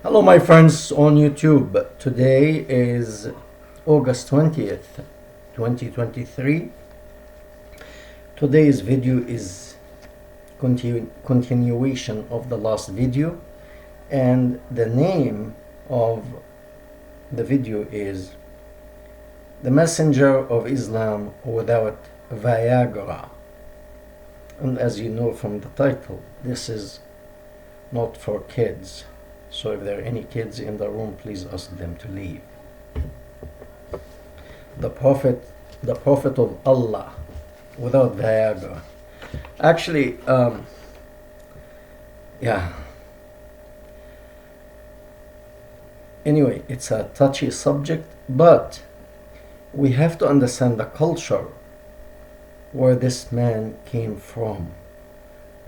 Hello, my friends on YouTube. Today is August 20th, 2023. Today's video is continuation of the last video, and the name of the video is The Messenger of Islam Without Viagra. And as you know from the title, this is not for kids. So if there are any kids in the room, please ask them to leave. The Prophet of Allah without Viagra. Actually, yeah. Anyway, it's a touchy subject, but we have to understand the culture where this man came from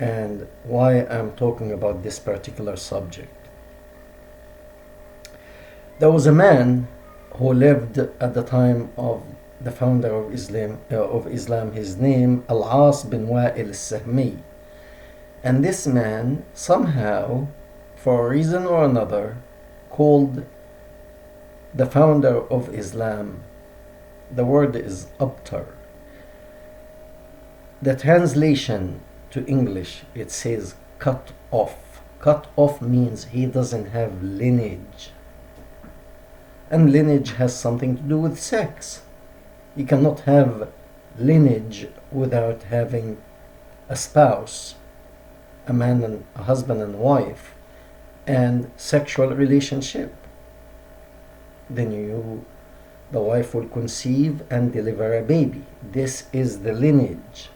and why I'm talking about this particular subject. There was a man who lived at the time of the founder of Islam. His name Al-As bin Wa'il al-Sahmi. And this man somehow, for a reason or another, called the founder of Islam. The word is Abtar. The translation to English, it says cut off. Cut off means he doesn't have lineage. And lineage has something to do with sex. You cannot have lineage without having a spouse, a man and a husband and wife, and sexual relationship. Then the wife will conceive and deliver a baby. This is the lineage.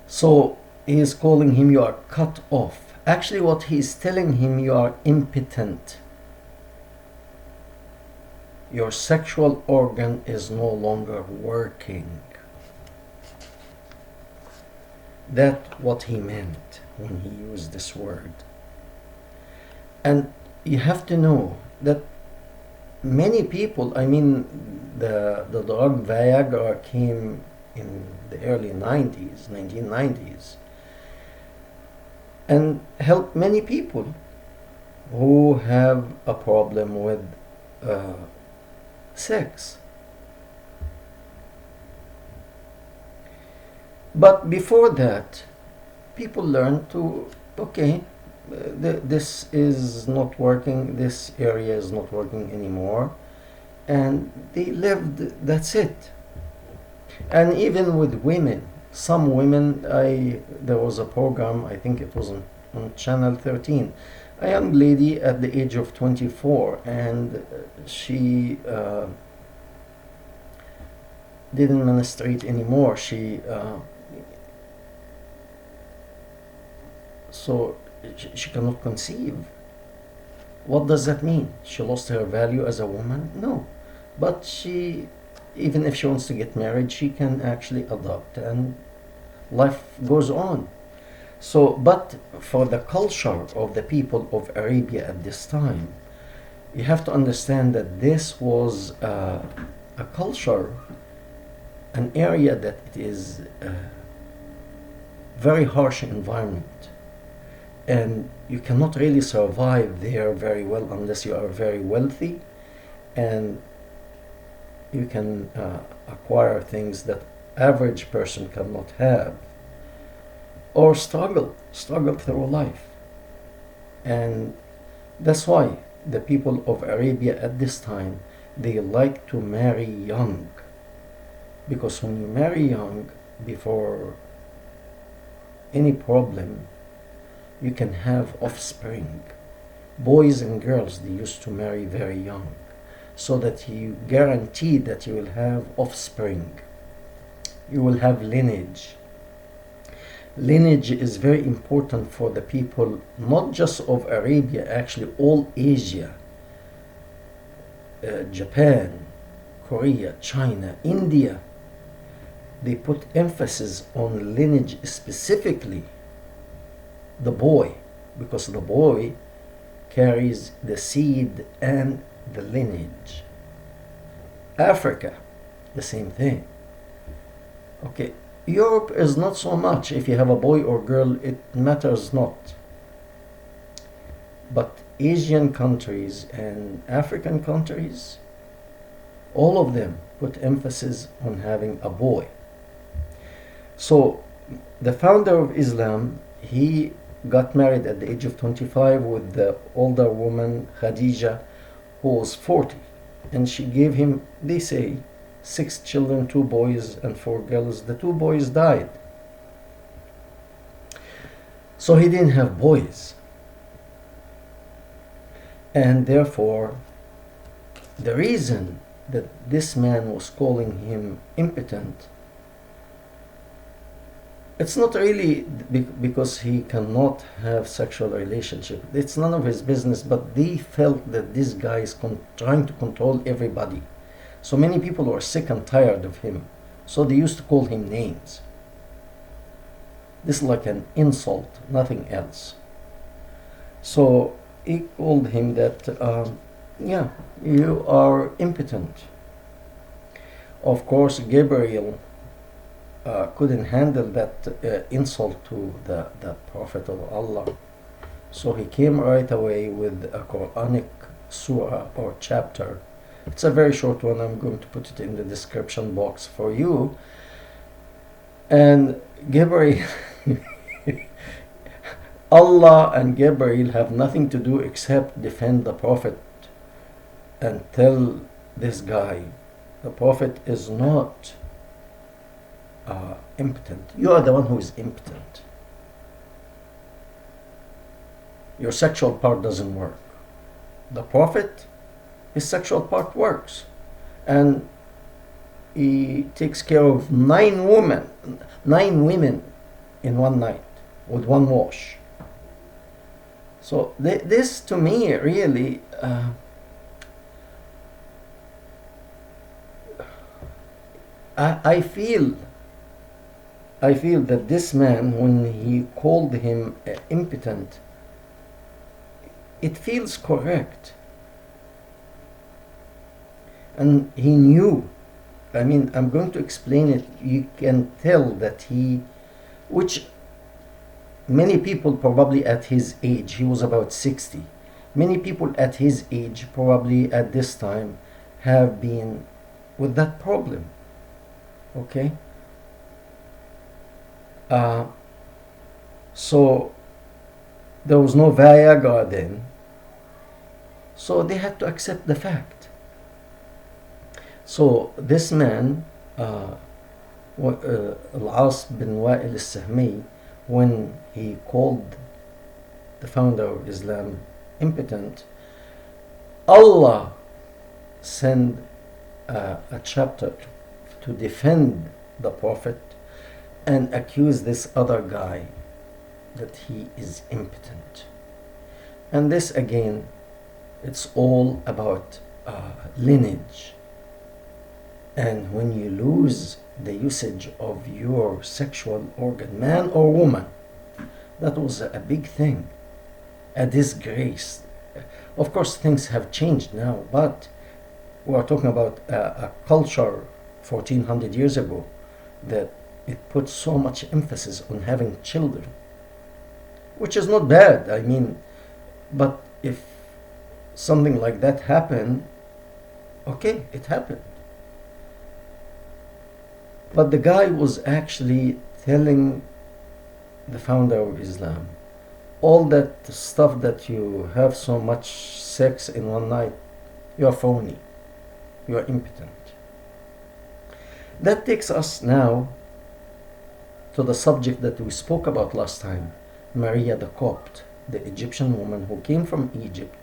So he is calling him, you are cut off. Actually, what he is telling him, you are impotent. Your sexual organ is no longer working. That's what he meant when he used this word. And you have to know that many people, the drug Viagra came in the early 90s, 1990s, and helped many people who have a problem with sex. But before that, people learned to, okay, this is not working, this area is not working anymore, and they lived, that's it. And even with women, some women, there was a program, I think it was on Channel 13, a young lady at the age of 24, and she didn't menstruate anymore. So she cannot conceive. What does that mean? She lost her value as a woman? No. But even if she wants to get married, she can actually adopt, and life goes on. So, but for the culture of the people of Arabia at this time, you have to understand that this was a culture, an area that it is a very harsh environment. And you cannot really survive there very well unless you are very wealthy and you can acquire things that average person cannot have, or struggle through life. And that's why the people of Arabia at this time, they like to marry young, because when you marry young, before any problem, you can have offspring. Boys and girls, they used to marry very young, so that you guarantee that you will have offspring, you will have lineage. Lineage is very important for the people, not just of Arabia, actually all Asia, Japan, Korea, China, India. They put emphasis on lineage, specifically the boy, because the boy carries the seed and the lineage. Africa, the same thing. Okay, Europe is not so much. If you have a boy or girl, it matters not. But Asian countries and African countries, all of them put emphasis on having a boy. So the founder of Islam, he got married at the age of 25 with the older woman Khadija, who was 40, and she gave him, they say, 6 children, 2 boys and 4 girls. The 2 boys died, so he didn't have boys, and therefore the reason that this man was calling him impotent, it's not really because he cannot have sexual relationship. It's none of his business, but they felt that this guy is trying to control everybody. So many people were sick and tired of him, so they used to call him names. This is like an insult, nothing else. So he called him that, yeah, you are impotent. Of course, Gabriel couldn't handle that insult to the Prophet of Allah. So he came right away with a Quranic surah or chapter. It's a very short one. I'm going to put it in the description box for you. And Gabriel, Allah and Gabriel have nothing to do except defend the Prophet and tell this guy, the Prophet is not impotent. You are the one who is impotent. Your sexual part doesn't work. The Prophet, his sexual part works, and he takes care of 9 women in one night with one wash. So this to me really I feel that this man, when he called him impotent, it feels correct. And he knew, I mean, I'm going to explain it. You can tell that which many people probably at his age, he was about 60. Many people at his age, probably at this time, have been with that problem. Okay? So there was no Viagra then, so they had to accept the fact. So this man, Al-As bin Wa'il al-Sahmi, when he called the founder of Islam impotent, Allah sent a chapter to defend the Prophet and accuse this other guy that he is impotent. And this again, it's all about lineage. And when you lose the usage of your sexual organ, man or woman, that was a big thing, a disgrace. Of course, things have changed now, but we are talking about a culture 1400 years ago that it put so much emphasis on having children, which is not bad. I mean, but if something like that happened, okay, it happened. But the guy was actually telling the founder of Islam, all that stuff that you have so much sex in one night, you are phony, you are impotent. That takes us now to the subject that we spoke about last time, Maria the Copt, the Egyptian woman who came from Egypt.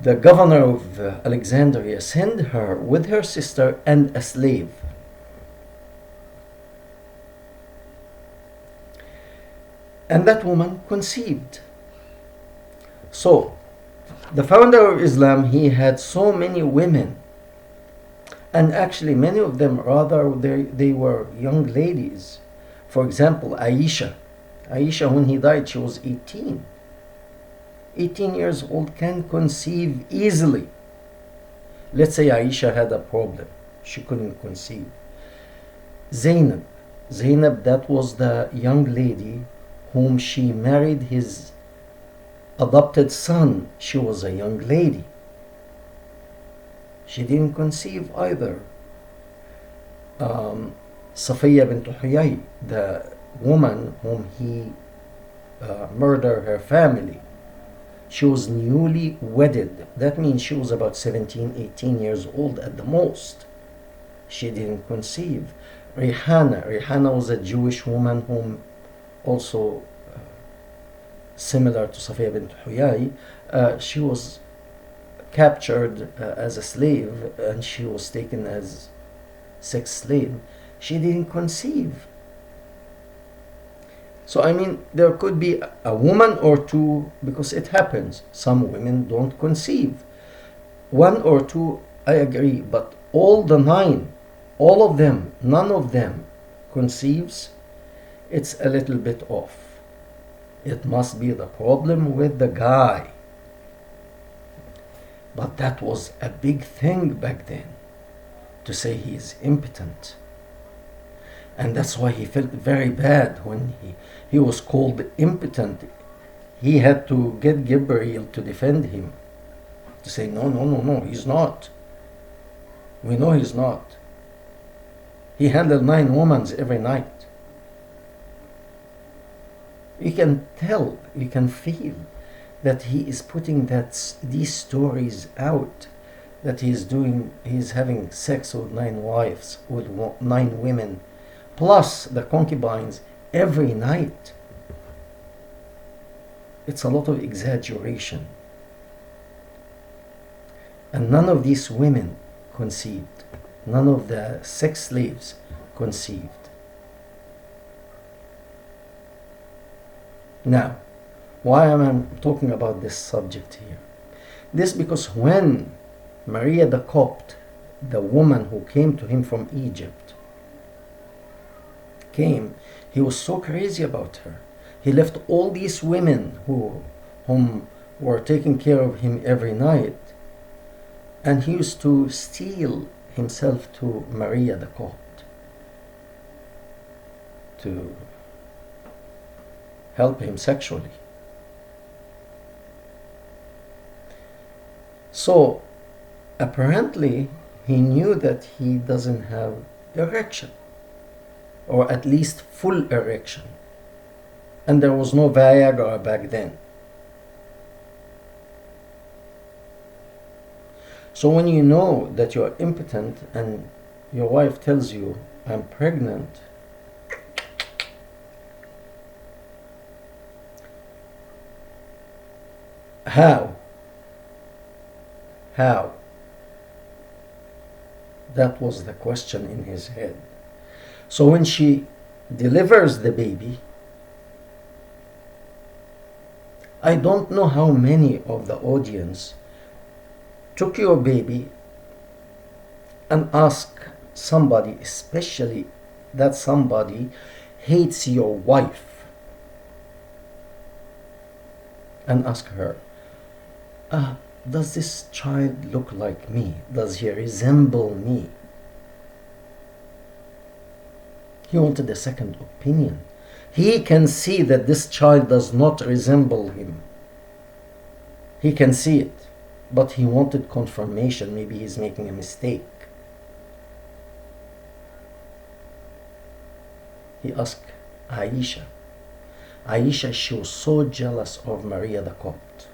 The governor of Alexandria sent her with her sister and a slave. And that woman conceived. So, the founder of Islam, he had so many women. And actually, many of them, rather, they were young ladies. For example, Aisha. Aisha, when he died, she was 18. 18 years old, can conceive easily. Let's say Aisha had a problem. She couldn't conceive. Zainab, that was the young lady whom she married his adopted son, she was a young lady. She didn't conceive either. Safiya bint Huyay, the woman whom he murdered her family, she was newly wedded. That means she was about 17, 18 years old at the most. She didn't conceive. Rihanna was a Jewish woman whom also similar to Safiya bint Huyay, she was captured as a slave and she was taken as sex slave. She didn't conceive. So I mean, there could be a woman or two, because it happens. Some women don't conceive. One or two, I agree, but all the 9, all of them, none of them conceives, it's a little bit off. It must be the problem with the guy. But that was a big thing back then, to say he is impotent. And that's why he felt very bad when he was called impotent. He had to get Gabriel to defend him, to say, no, he's not. We know he's not. He handled 9 women every night. You can tell, you can feel that he is putting these stories out, that he's having sex with 9 wives, with 9 women, plus the concubines every night. It's a lot of exaggeration. And none of these women conceived. None of the sex slaves conceived. Now, why am I talking about this subject here? This because when Maria the Copt, the woman who came to him from Egypt, came, he was so crazy about her. He left all these women whom were taking care of him every night, and he used to steal himself to Maria the Copt to help him sexually. So apparently he knew that he doesn't have erection, or at least full erection, and there was no Viagra back then. So when you know that you're impotent and your wife tells you, I'm pregnant, how? That was the question in his head. So when she delivers the baby, I don't know how many of the audience took your baby and ask somebody, especially that somebody hates your wife, and ask her, does this child look like me? Does he resemble me? He wanted a second opinion. He can see that this child does not resemble him. He can see it, but he wanted confirmation. Maybe he's making a mistake. He asked Aisha. She was so jealous of Maria the Copt.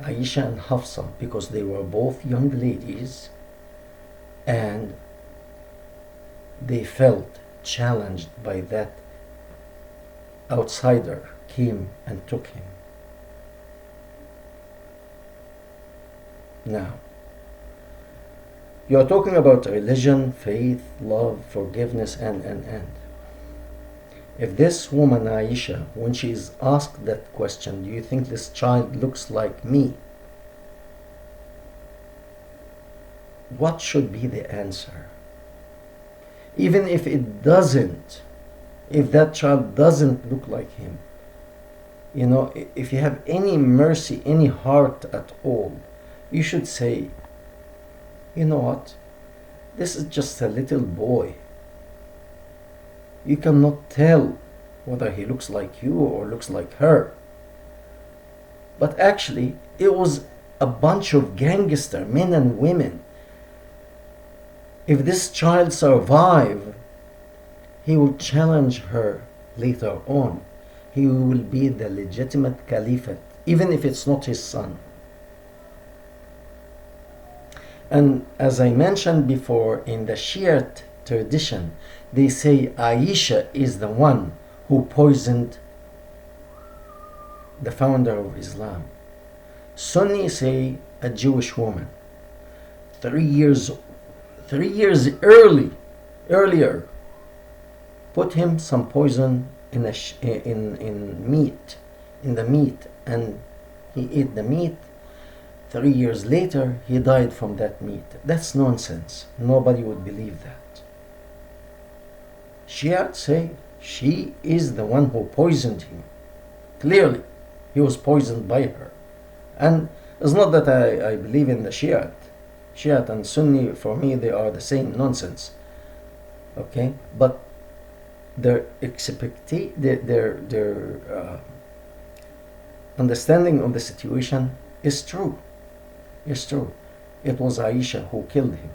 Aisha and Hafsa, because they were both young ladies and they felt challenged by that outsider came and took him. Now, you are talking about religion, faith, love, forgiveness, and. If this woman, Aisha, when she is asked that question, do you think this child looks like me? What should be the answer? Even if it doesn't, if that child doesn't look like him, if you have any mercy, any heart at all, you should say, you know what? This is just a little boy. You cannot tell whether he looks like you or looks like her. But actually, it was a bunch of gangster men and women. If this child survive, he will challenge her later on. He will be the legitimate caliphate, even if it's not his son. And as I mentioned before, in the Shiite tradition, they say Aisha is the one who poisoned the founder of Islam. Sunni say a Jewish woman. 3 years earlier, put him some poison in the meat, and he ate the meat. 3 years later, he died from that meat. That's nonsense. Nobody would believe that. Shiites say she is the one who poisoned him. Clearly, he was poisoned by her. And it's not that I believe in the Shiite. Shiite and Sunni, for me, they are the same nonsense. Okay? But their understanding of the situation is true. It's true. It was Aisha who killed him.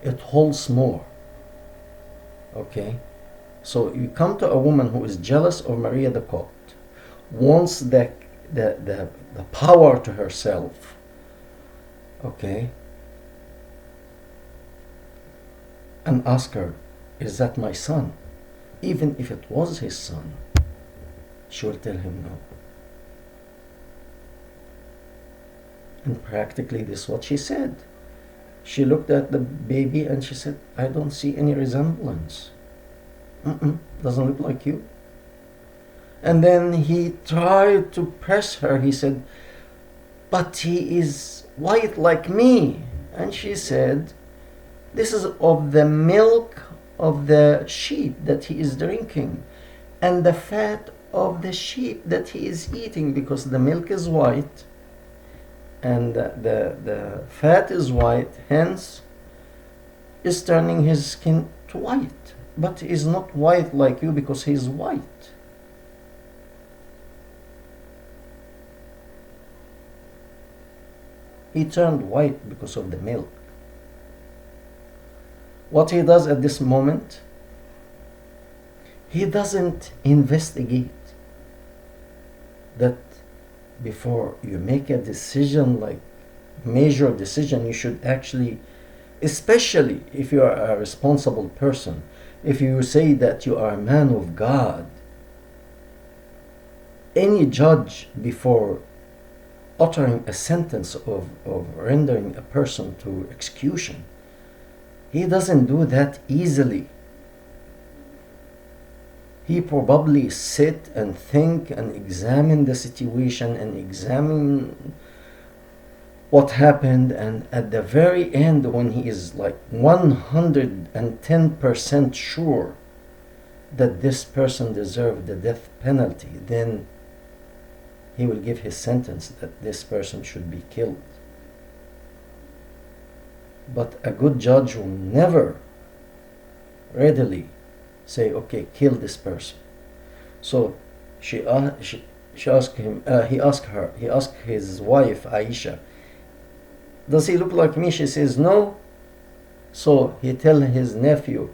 It holds more. Okay? So you come to a woman who is jealous of Maria the Copt, wants the power to herself. Okay? And ask her, is that my son? Even if it was his son, she will tell him no. And practically this is what she said. She looked at the baby and she said, I don't see any resemblance. Doesn't look like you. And then he tried to press her. He said, but he is white like me. And she said, this is of the milk of the sheep that he is drinking and the fat of the sheep that he is eating, because the milk is white and the fat is white, hence is turning his skin to white. But he is not white like you because he is white. He turned white because of the milk. What he does at this moment, he doesn't investigate that before you make a decision, like major decision. You should actually, especially if you are a responsible person, if you say that you are a man of God, any judge, before uttering a sentence of rendering a person to execution, he doesn't do that easily. He probably sit and think and examine the situation and examine what happened, and at the very end, when he is like 110% sure that this person deserved the death penalty, then he will give his sentence that this person should be killed. But a good judge will never readily say, okay, kill this person. So she asked him, he asked his wife Aisha, does he look like me? She says no. So he tell his nephew,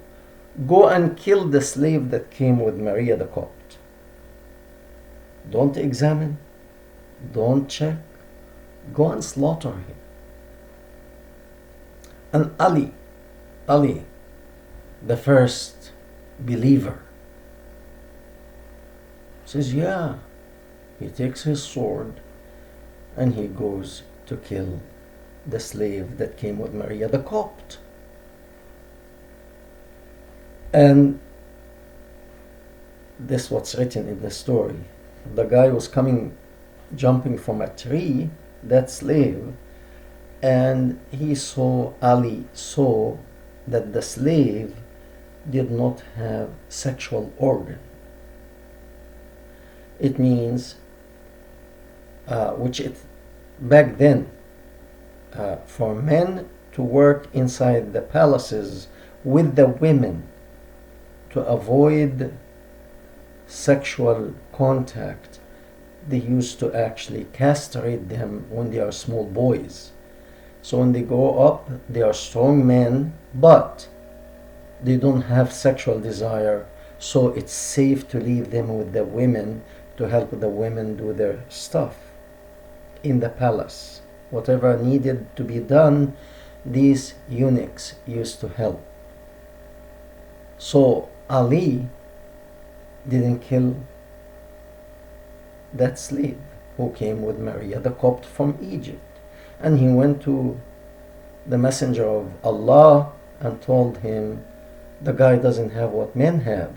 go and kill the slave that came with Maria the Copt. Don't examine, don't check, go and slaughter him. And Ali, the first believer, says, yeah. He takes his sword and he goes to kill the slave that came with Maria the Copt. And this is what's written in the story. The guy was jumping from a tree, that slave, and Ali saw that the slave did not have sexual organ. It means, back then, for men to work inside the palaces with the women to avoid sexual contact they used to actually castrate them when they are small boys. So when they grow up, they are strong men, but they don't have sexual desire, so it's safe to leave them with the women to help the women do their stuff in the palace. Whatever needed to be done, these eunuchs used to help. So Ali didn't kill that slave who came with Maria the Copt from Egypt. And he went to the messenger of Allah and told him, the guy doesn't have what men have.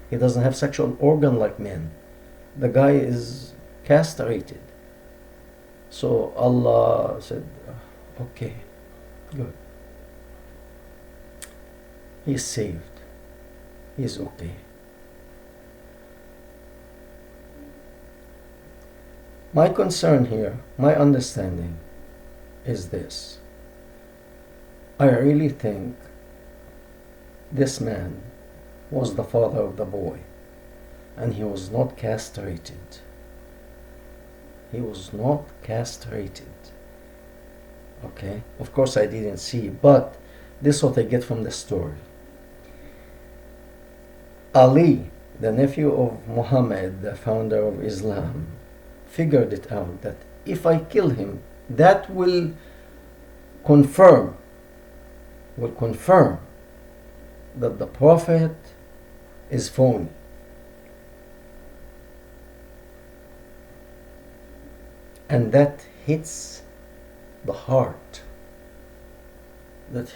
He doesn't have sexual organ like men. The guy is castrated. So Allah said, okay, good. He's saved. He's okay. My concern here, my understanding is this. I really think this man was the father of the boy, and he was not castrated. He was not castrated. Okay? Of course I didn't see, but this is what I get from the story. Ali, the nephew of Muhammad, the founder of Islam, figured it out that if I kill him, that will confirm that the Prophet is phony. And that hits the heart. That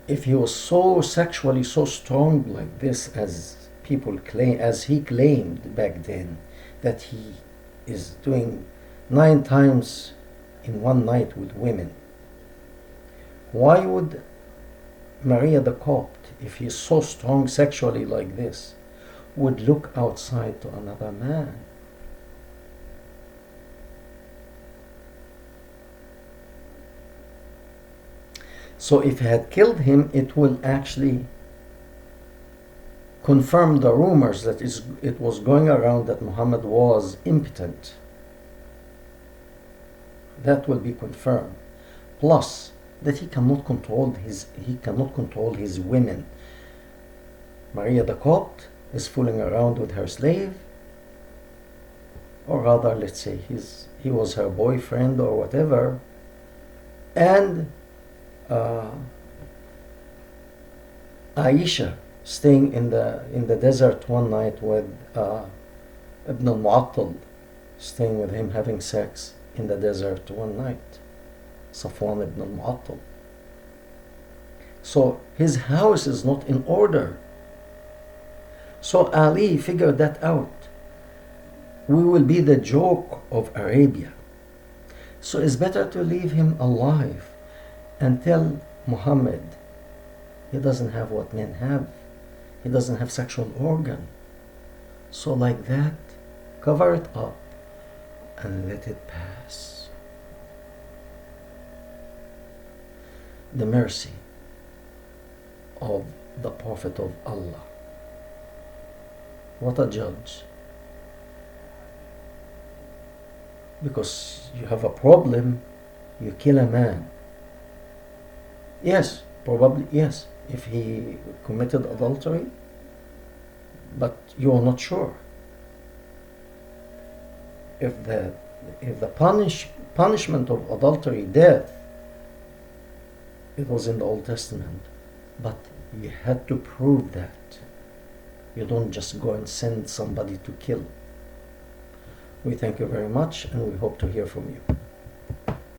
if he was so sexually so strong like this, as people claim, as he claimed back then, that he is doing 9 times in one night with women, why would Maria the Copt, if he's so strong sexually like this, would look outside to another man? So if he had killed him, it will actually confirm the rumors that it was going around that Muhammad was impotent. That will be confirmed. Plus, that he cannot control his women. Maria the Copt is fooling around with her slave, or rather, let's say he was her boyfriend or whatever, and Aisha staying in the desert one night with Ibn al-Mu'attal, staying with him, having sex in the desert one night. Safwan ibn al-Mu'attal. So his house is not in order. So Ali figured that out. We will be the joke of Arabia. So it's better to leave him alive and tell Muhammad he doesn't have what men have. He doesn't have sexual organ. So like that, cover it up and let it pass. The mercy of the Prophet of Allah. What a judge. Because you have a problem, you kill a man. Yes, probably, yes, if he committed adultery, but you are not sure. If the punishment of adultery, death, it was in the Old Testament, but you had to prove that. You don't just go and send somebody to kill. We thank you very much, and we hope to hear from you.